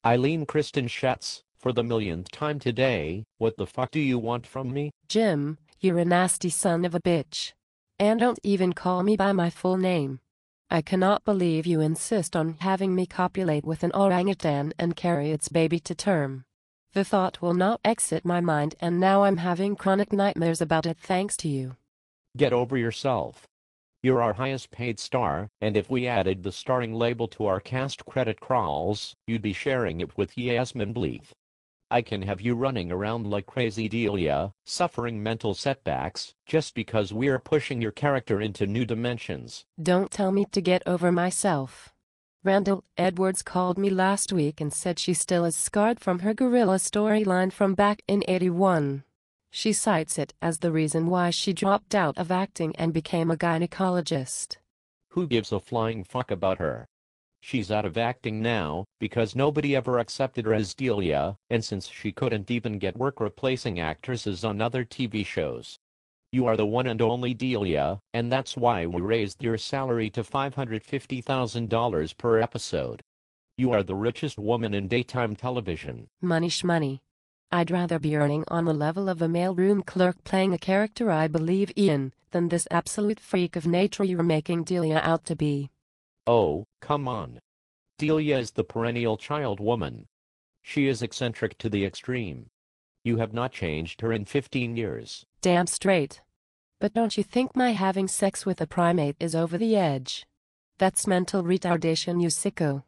Ilene Kristen Schatz, for the millionth time today, what the fuck do you want from me? Jim, you're a nasty son of a bitch. And don't even call me by my full name. I cannot believe you insist on having me copulate with an orangutan and carry its baby to term. The thought will not exit my mind, and now I'm having chronic nightmares about it thanks to you. Get over yourself. You're our highest paid star, and if we added the starring label to our cast credit crawls, you'd be sharing it with Yasmin Bleeth. I can have you running around like crazy Delia, suffering mental setbacks, just because we're pushing your character into new dimensions. Don't tell me to get over myself. Randall Edwards called me last week and said she still is scarred from her gorilla storyline from back in '81. She cites it as the reason why she dropped out of acting and became a gynecologist. Who gives a flying fuck about her? She's out of acting now, because nobody ever accepted her as Delia, and since she couldn't even get work replacing actresses on other TV shows. You are the one and only Delia, and that's why we raised your salary to $550,000 per episode. You are the richest woman in daytime television. Money shmoney. I'd rather be earning on the level of a mailroom clerk playing a character I believe in than this absolute freak of nature you're making Delia out to be. Oh, come on. Delia is the perennial child woman. She is eccentric to the extreme. You have not changed her in 15 years. Damn straight. But don't you think my having sex with a primate is over the edge? That's mental retardation, you sicko.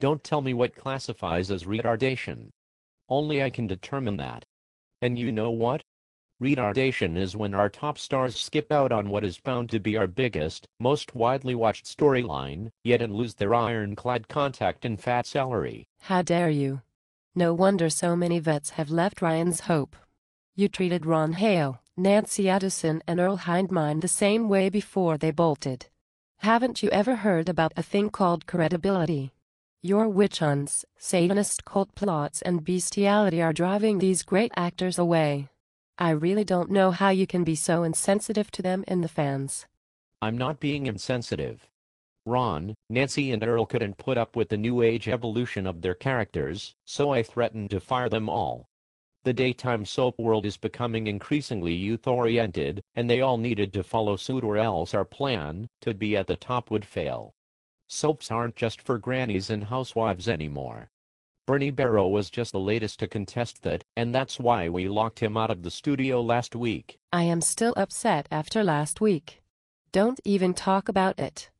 Don't tell me what classifies as retardation. Only I can determine that. And you know what? Retardation is when our top stars skip out on what is found to be our biggest, most widely watched storyline, yet and lose their ironclad contact and fat salary. How dare you? No wonder so many vets have left Ryan's Hope. You treated Ron Hale, Nancy Addison and Earl Hindman the same way before they bolted. Haven't you ever heard about a thing called credibility? Your witch hunts, Satanist cult plots and bestiality are driving these great actors away. I really don't know how you can be so insensitive to them and the fans. I'm not being insensitive. Ron, Nancy and Earl couldn't put up with the new age evolution of their characters, so I threatened to fire them all. The daytime soap world is becoming increasingly youth-oriented, and they all needed to follow suit or else our plan to be at the top would fail. Soaps aren't just for grannies and housewives anymore. Bernie Barrow was just the latest to contest that, and that's why we locked him out of the studio last week. I am still upset after last week. Don't even talk about it.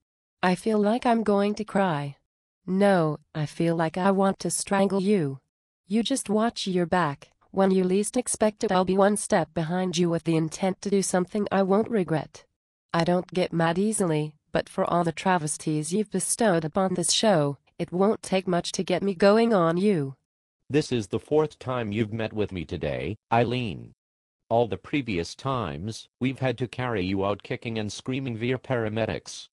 I feel like I'm going to cry. No, I feel like I want to strangle you. You just watch your back. When you least expect it, I'll be one step behind you with the intent to do something I won't regret. I don't get mad easily, but for all the travesties you've bestowed upon this show, it won't take much to get me going on you. This is the 4th time you've met with me today, Ilene. All the previous times, we've had to carry you out kicking and screaming via paramedics.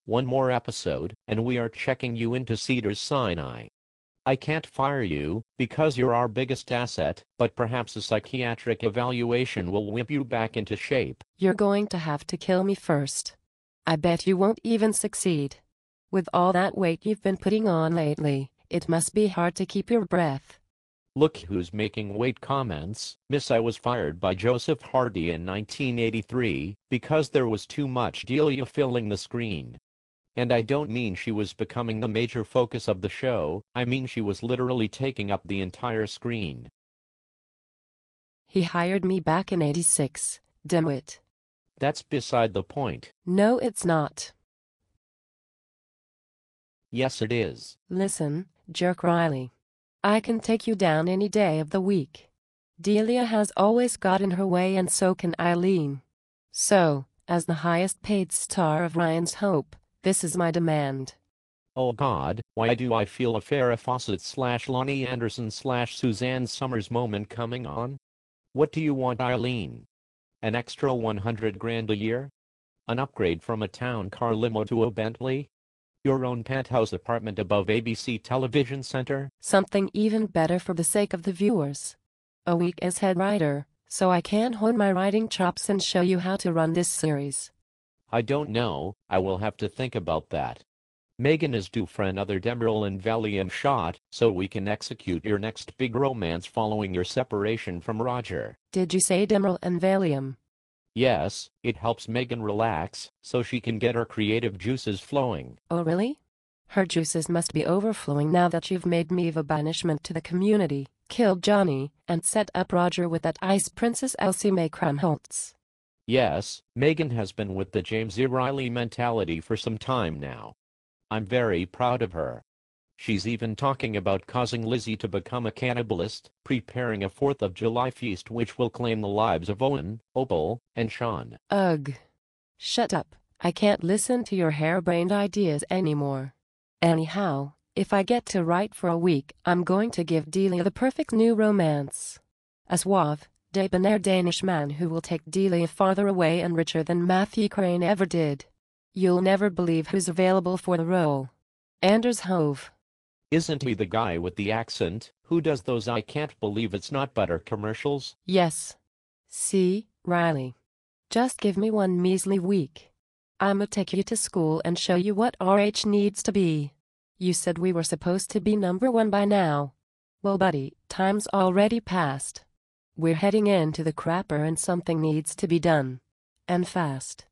One more episode, and we are checking you into Cedars-Sinai. I can't fire you, because you're our biggest asset, but perhaps a psychiatric evaluation will whip you back into shape. You're going to have to kill me first. I bet you won't even succeed. With all that weight you've been putting on lately, it must be hard to keep your breath. Look who's making weight comments. Miss, I was fired by Joseph Hardy in 1983, because there was too much Delia filling the screen. And I don't mean she was becoming the major focus of the show, I mean she was literally taking up the entire screen. He hired me back in '86, dimwit. That's beside the point. No, it's not. Yes, it is. Listen, jerk Reilly. I can take you down any day of the week. Delia has always got in her way, and so can Ilene. So, as the highest paid star of Ryan's Hope, this is my demand. Oh God, why do I feel a Farrah Fawcett / Lonnie Anderson / Suzanne Summers moment coming on? What do you want, Ilene? An extra 100 grand a year? An upgrade from a town car limo to a Bentley? Your own penthouse apartment above ABC Television Center? Something even better for the sake of the viewers. A week as head writer, so I can hone my writing chops and show you how to run this series. I don't know, I will have to think about that. Megan is due for another Demeril and Valium shot, so we can execute your next big romance following your separation from Roger. Did you say Demeril and Valium? Yes, it helps Megan relax, so she can get her creative juices flowing. Oh really? Her juices must be overflowing now that you've made me a banishment to the community, killed Johnny, and set up Roger with that ice princess Elsie Mae Kramholtz. Yes, Megan has been with the James E. Reilly mentality for some time now. I'm very proud of her. She's even talking about causing Lizzie to become a cannibalist, preparing a 4th of July feast which will claim the lives of Owen, Opal, and Sean. Ugh. Shut up. I can't listen to your harebrained ideas anymore. Anyhow, if I get to write for a week, I'm going to give Delia the perfect new romance. A suave, debonair Danish man who will take Delia farther away and richer than Matthew Crane ever did. You'll never believe who's available for the role. Anders Hove. Isn't he the guy with the accent, who does those I can't believe it's not butter commercials? Yes. See, Reilly. Just give me one measly week. I'ma take you to school and show you what RH needs to be. You said we were supposed to be #1 by now. Well buddy, time's already passed. We're heading into the crapper and something needs to be done. And fast.